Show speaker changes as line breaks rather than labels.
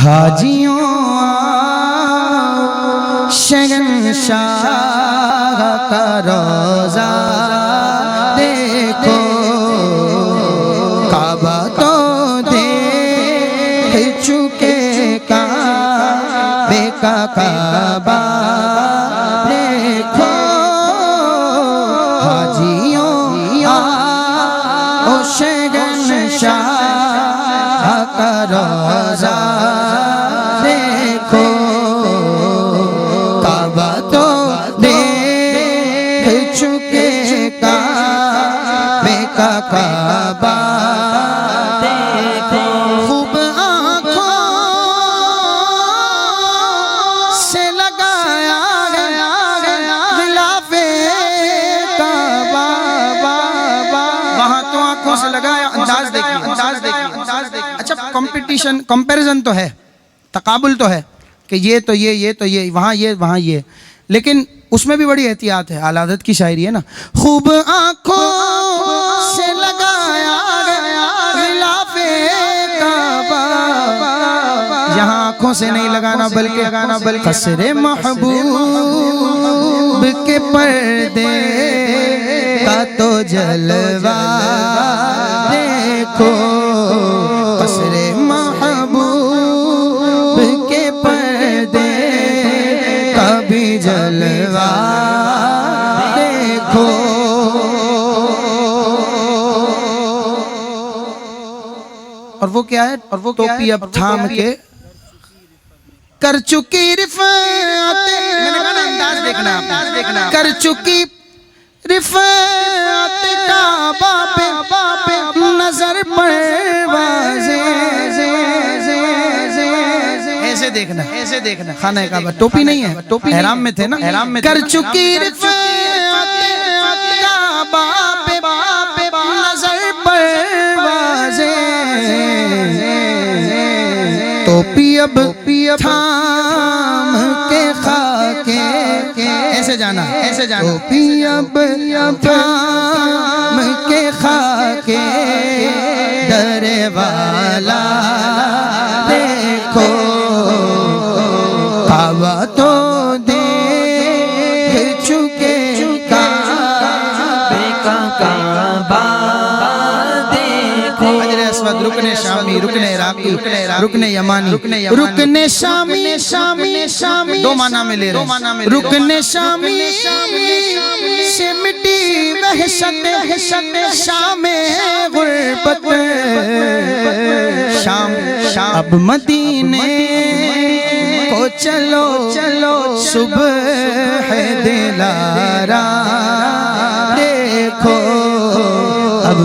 हाजियों शहंशाह का रोज़ा देखो, काबा तो देख चुके काबे का काबा देखो। हाजियों ओ शहंशाह का रोज़ा देखो, काबा तो देख चुके काबे का काबा देखो। खूब आँखों से लगाया गया गिलाफे काबा, वहाँ तो आँखों से लगाया। अंदाज देखिए, अंदाज देखिए। अच्छा, कंपटीशन कंपैरिजन तो है, तकाबुल तो है कि ये तो ये तो ये, वहाँ ये, लेकिन उसमें भी बड़ी एहतियात है। आला हज़रत की शायरी है ना, खूब आँखों से लगाया गया गिलाफे काबा, यहाँ आँखों से नहीं लगाना बल्कि कसरे महबूब के पर्दे का तो जलवा देखो, कसरे महबूब के पर्दे का भी जलवा देखो। और वो क्या है, और वो टोपी अब थाम के कर चुकी रिफ़ाते, मैंने कहा अंदाज देखना, कर चुकी रिफ़ात काबा पे नजर परवाज़े, ऐसे देखना, खाना काबा। टोपी नहीं है, टोपी ihram में थे ना, ihram में कर चुकी रिफ़ात काबा पे नजर परवाज़े, टोपी अब थाम के खाके, ऐसे जाना, टोपी अब थाम के खाके डरे वाला देखो, काबा तो देख चुके काबे का काबा देखो। हजर अस्वद, रुकने शामी, रुकने इराकी, रुकने यमानी, रुकने शामी, दो माना में ले रहे। रुकने शामी से मिटी वहशत शाम गुर्बत, शाम अब मदीने को चलो सुबह दिलारा देखो, अब